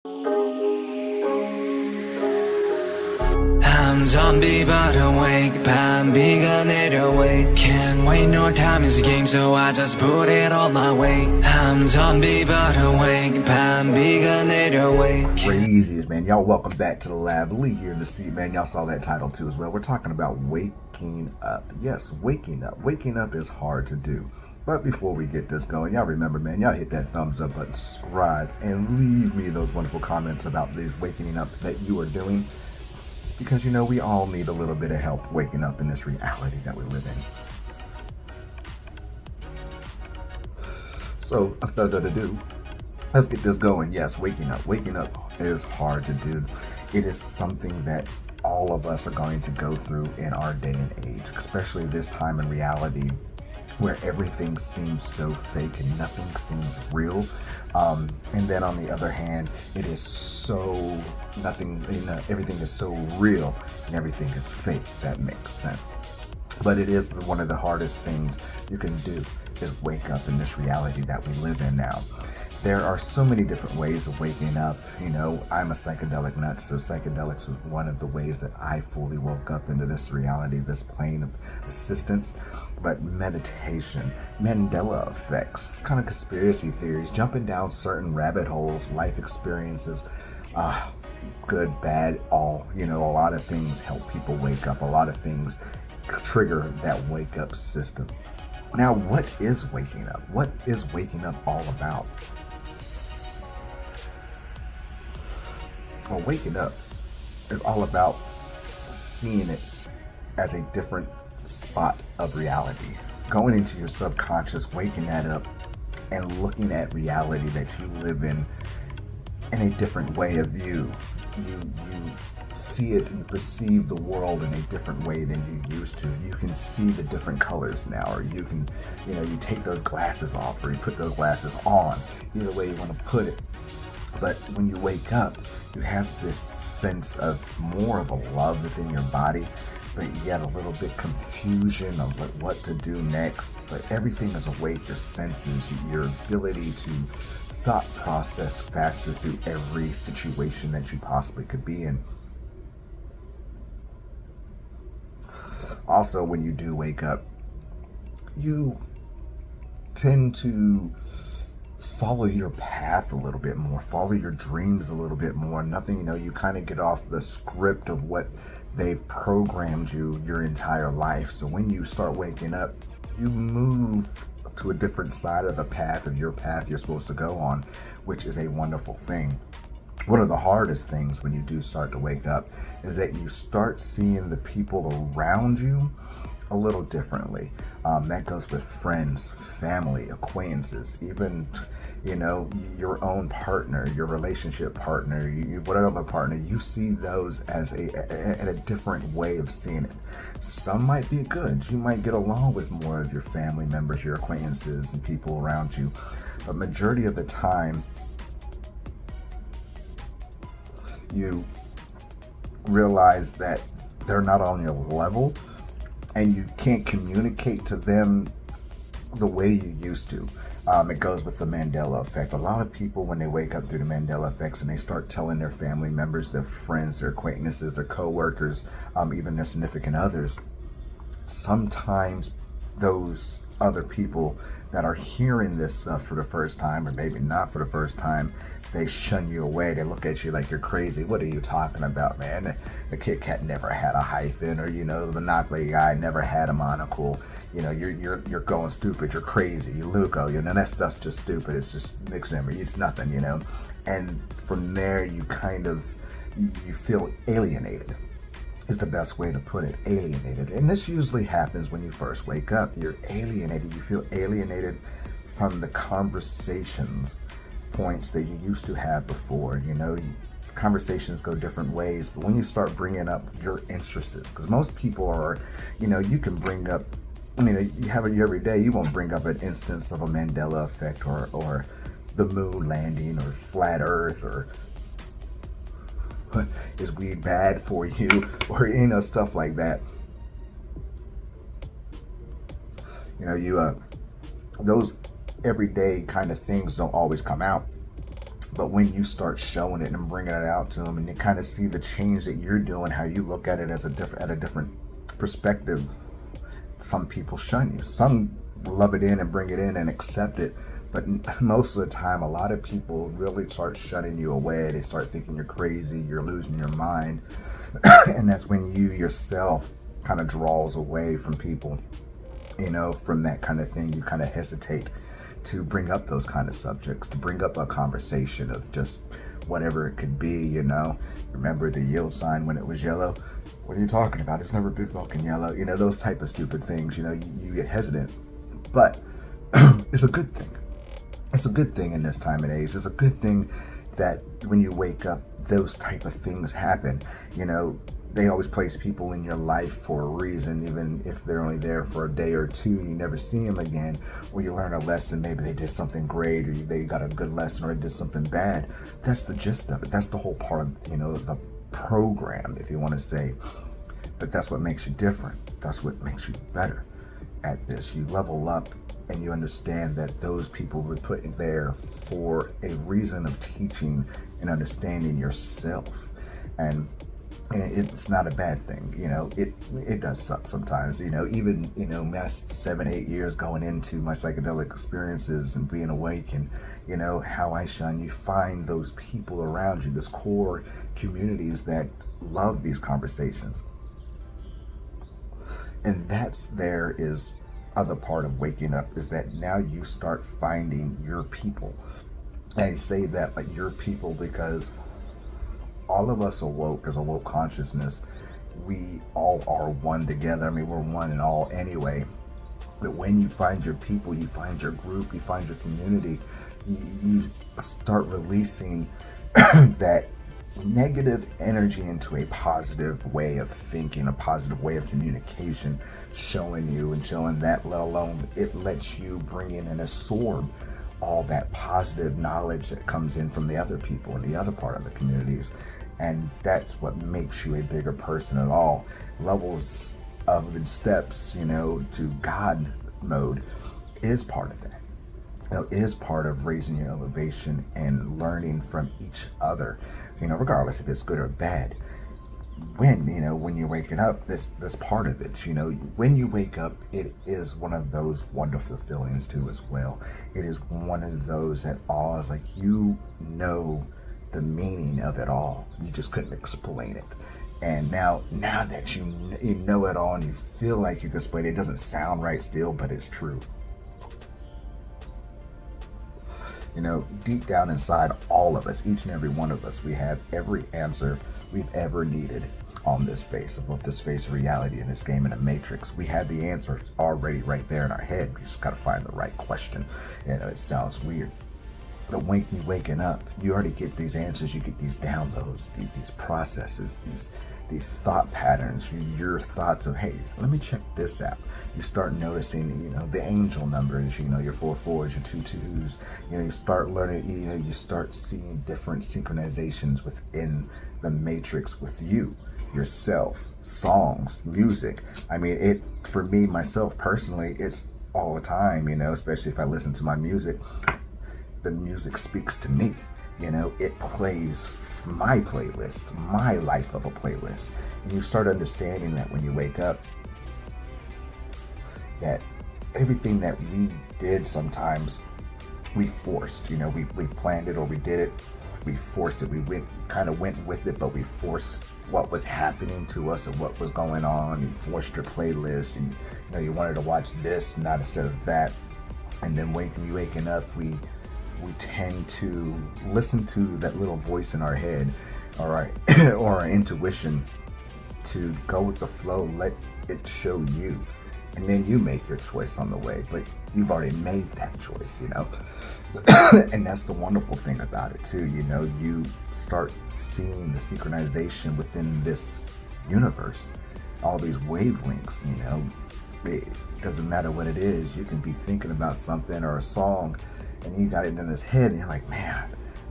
I'm zombie but awake 밤비가 내려wake Can't wait, no time is a game so I just put it all my way I'm zombie but awake 밤비가 내려wake Crazies, man. Y'all welcome back to the lab. Lee here in the seat, man. Y'all saw that title too as well. We're talking about waking up. Yes, waking up. Waking up is hard to do. But before we get this going, y'all remember, man, y'all hit that thumbs up button, subscribe, and leave me those wonderful comments about these waking up that you are doing. Because, you know, we all need a little bit of help waking up in this reality that we live in. So, without further ado, let's get this going. Yes, waking up. Waking up is hard to do. It is something that all of us are going to go through in our day and age, especially this time in reality where everything seems so fake and nothing seems real. And then on the other hand, it is so everything is so real and everything is fake. That makes sense. But it is one of the hardest things you can do is wake up in this reality that we live in now. There are so many different ways of waking up. You know, I'm a psychedelic nut, so psychedelics was one of the ways that I fully woke up into this reality, this plane of existence. But meditation, Mandela effects, kind of conspiracy theories, jumping down certain rabbit holes, life experiences, good, bad, all, you know, a lot of things help people wake up. A lot of things trigger that wake up system. Now, what is waking up? What is waking up all about? Well, waking up is all about seeing it as a different spot of reality. Going into your subconscious, waking that up, and looking at reality that you live in a different way of view. You see it and perceive the world in a different way than you used to. You can see the different colors now, or you can, you know, you take those glasses off or you put those glasses on, either way you want to put it. But when you wake up, you have this sense of more of a love within your body, but yet a little bit confusion of what to do next. But everything is awake, your senses, your ability to thought process faster through every situation that you possibly could be in. Also, when you do wake up, you tend to follow your path a little bit more, follow your dreams a little bit more. Nothing, you know, you kind of get off the script of what they've programmed you your entire life. So when you start waking up, you move to a different side of the path of your path you're supposed to go on, which is a wonderful thing. One of the hardest things when you do start to wake up is that you start seeing the people around you a little differently. That goes with friends, family, acquaintances, even, you know, your own partner, your relationship partner, whatever partner, you see those as a different way of seeing it. Some might be good. You might get along with more of your family members, your acquaintances, and people around you. But majority of the time, you realize that they're not on your level and you can't communicate to them the way you used to. It goes with the Mandela effect. A lot of people, when they wake up through the Mandela effects and they start telling their family members, their friends, their acquaintances, their co-workers, even their significant others, sometimes those other people that are hearing this stuff for the first time, or maybe not for the first time, they shun you away. They look at you like you're crazy. What are you talking about, man? The Kit Kat never had a hyphen, or, you know, the Monopoly guy never had a monocle. You know, you're going stupid. You're crazy. You Luco. You know, that stuff's just stupid. It's just mixed memory. It's nothing, you know. And from there, you feel alienated. Is the best way to put it, alienated. And this usually happens when you first wake up. You're alienated. You feel alienated from the conversations points that you used to have before. You know, conversations go different ways, but when you start bringing up your interests, because most people are, you know, you can bring up, I mean, you have it every day. You won't bring up an instance of a Mandela effect or the moon landing or flat earth or is weed bad for you, or, you know, stuff like that. You know, those everyday kind of things don't always come out. But when you start showing it and bringing it out to them, and they kind of see the change that you're doing, how you look at it as at a different perspective, some people shun you. Some love it in and bring it in and accept it. But most of the time, a lot of people really start shunning you away. They start thinking you're crazy, you're losing your mind. And that's when you yourself kind of draws away from people, from that kind of thing. You kind of hesitate to bring up those kind of subjects, to bring up a conversation of just whatever it could be. Remember the yield sign when it was yellow? What are you talking about? It's never been fucking yellow. Those type of stupid things. You get hesitant, but it's a good thing. It's a good thing in this time and age. It's a good thing that when you wake up, those type of things happen. They always place people in your life for a reason, even if they're only there for a day or two and you never see them again, or you learn a lesson. Maybe they did something great, or they got a good lesson, or they did something bad. That's the gist of it. That's the whole part of, the program, if you want to say. But that's what makes you different. That's what makes you better at this. You level up and you understand that those people were put in there for a reason of teaching and understanding yourself. And it's not a bad thing. It does suck sometimes. Even my 7-8 years going into my psychedelic experiences and being awake, and how I shine, you find those people around you, this core communities that love these conversations. And there is other part of waking up, is that now you start finding your people. And I say that, like, your people, because all of us awoke as a woke consciousness. We all are one together. I mean, we're one and all anyway. But when you find your people, you find your group, you find your community, you start releasing that negative energy into a positive way of thinking, a positive way of communication, showing that, let alone it lets you bring in and absorb all that positive knowledge that comes in from the other people in the other part of the communities. And that's what makes you a bigger person at all levels of the steps, to God mode is part of that. Is part of raising your elevation and learning from each other, regardless if it's good or bad. When you're waking up, that's part of it. When you wake up, it is one of those wonderful feelings too as well. It is one of those that awes, like, the meaning of it all. You just couldn't explain it. And now that you know it all and you feel like you can explain it, it doesn't sound right still, but it's true. Deep down inside all of us, each and every one of us, we have every answer we've ever needed on this face of reality, in this game, in a matrix. We have the answers already right there in our head. We just got to find the right question. It sounds weird, but when you're waking up, you already get these answers. You get these downloads, these processes, these thought patterns, your thoughts of, hey, let me check this out. You start noticing, the angel numbers, your 4/4s, your 2/2s. You start learning, you start seeing different synchronizations within the matrix with you, yourself, songs, music. I mean, for me, myself personally, it's all the time, especially if I listen to my music. The music speaks to me. It plays my playlist, my life of a playlist. And you start understanding that when you wake up, that everything that we did sometimes, we forced. We planned it, or we did it. We forced it. We went with it, but we forced what was happening to us and what was going on. You forced your playlist, and you wanted to watch this, not instead of that. And then when you're waking up, we tend to listen to that little voice in our head, or our intuition, to go with the flow, let it show you, and then you make your choice on the way. But you've already made that choice, and that's the wonderful thing about it too. You start seeing the synchronization within this universe, all these wavelengths. It doesn't matter what it is. You can be thinking about something or a song, and you got it in his head, and you're like, man,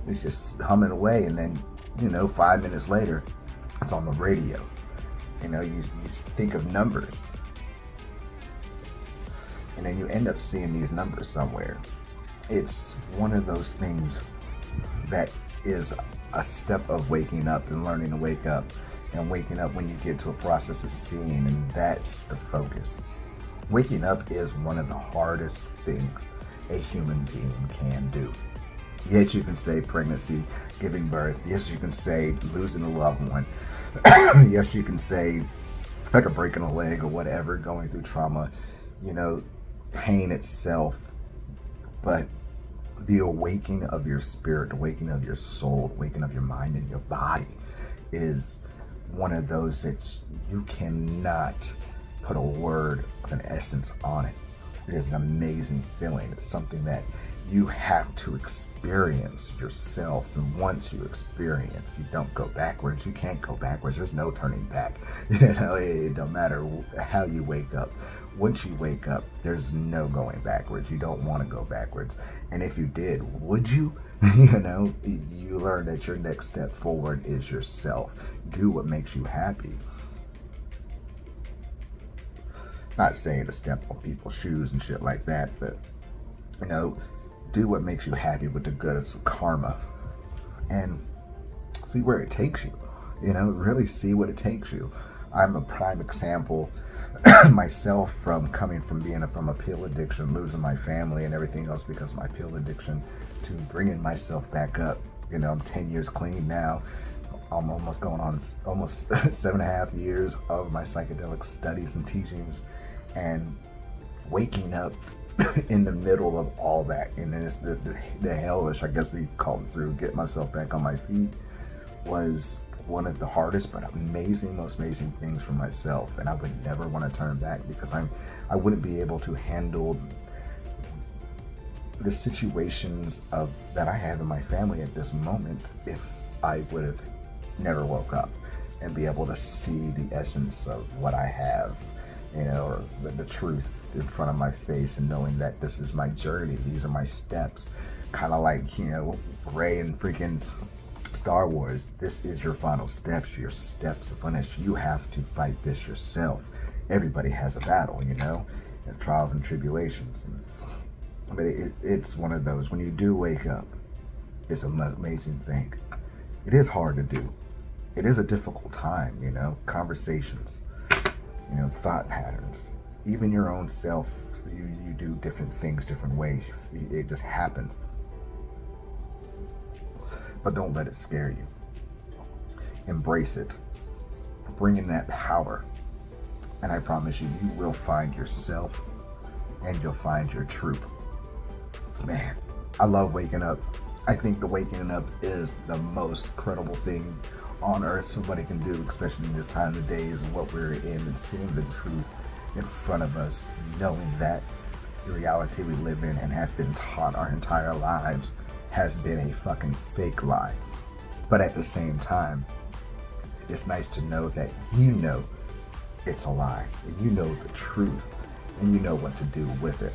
it's just humming away. And then, 5 minutes later, it's on the radio. You think of numbers, and then you end up seeing these numbers somewhere. It's one of those things that is a step of waking up and learning to wake up, and waking up when you get to a process of seeing, and that's the focus. Waking up is one of the hardest things a human being can do. Yes, you can say pregnancy, giving birth. Yes, you can say losing a loved one. Yes, you can say like a breaking a leg or whatever, going through trauma, pain itself. But the awakening of your spirit, the awakening of your soul, the awakening of your mind and your body is one of those that you cannot put a word of an essence on it. It is an amazing feeling. It's something that you have to experience yourself. And once you experience, you don't go backwards. You can't go backwards. There's no turning back. It don't matter how you wake up. Once you wake up, there's no going backwards. You don't want to go backwards. And if you did, would you? You learn that your next step forward is yourself. Do what makes you happy. Not saying to step on people's shoes and shit like that, but do what makes you happy with the good of some karma, and see where it takes you. Really see what it takes you. I'm a prime example myself, from coming from being from a pill addiction, losing my family and everything else because of my pill addiction, to bringing myself back up. I'm 10 years clean now. I'm almost going on 7.5 years of my psychedelic studies and teachings, and waking up in the middle of all that, and then it's the hellish, I guess you call it, through get myself back on my feet, was one of the hardest but most amazing things for myself. And I would never want to turn back, because I wouldn't be able to handle the situations that I have in my family at this moment if I would have never woke up and be able to see the essence of what I have, or the truth in front of my face, and knowing that this is my journey, these are my steps. Kind of like, Rey and freaking Star Wars. This is your final steps, your steps of finish. You have to fight this yourself. Everybody has a battle, and trials and tribulations. But it's one of those, when you do wake up, it's an amazing thing. It is hard to do. It is a difficult time, conversations, thought patterns, even your own self. You do different things, different ways. It just happens. But don't let it scare you. Embrace it. Bring in that power. And I promise you, you will find yourself, and you'll find your truth. Man, I love waking up. I think the waking up is the most credible thing on earth somebody can do, especially in this time of days and what we're in, and seeing the truth in front of us, knowing that the reality we live in and have been taught our entire lives has been a fucking fake lie. But at the same time, it's nice to know that it's a lie, and you know the truth, and you know what to do with it.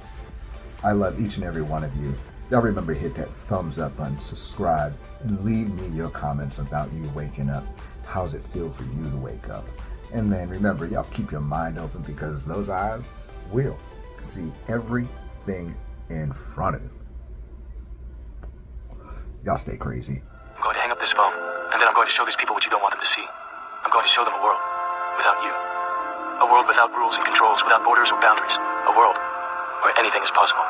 I love each and every one of you. Y'all remember, hit that thumbs up button, subscribe, and leave me your comments about you waking up. How's it feel for you to wake up? And then remember, y'all keep your mind open, because those eyes will see everything in front of you. Y'all stay crazy. I'm going to hang up this phone, and then I'm going to show these people what you don't want them to see. I'm going to show them a world without you. A world without rules and controls, without borders or boundaries. A world where anything is possible.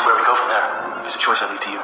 Where we go from there is a choice I leave to you.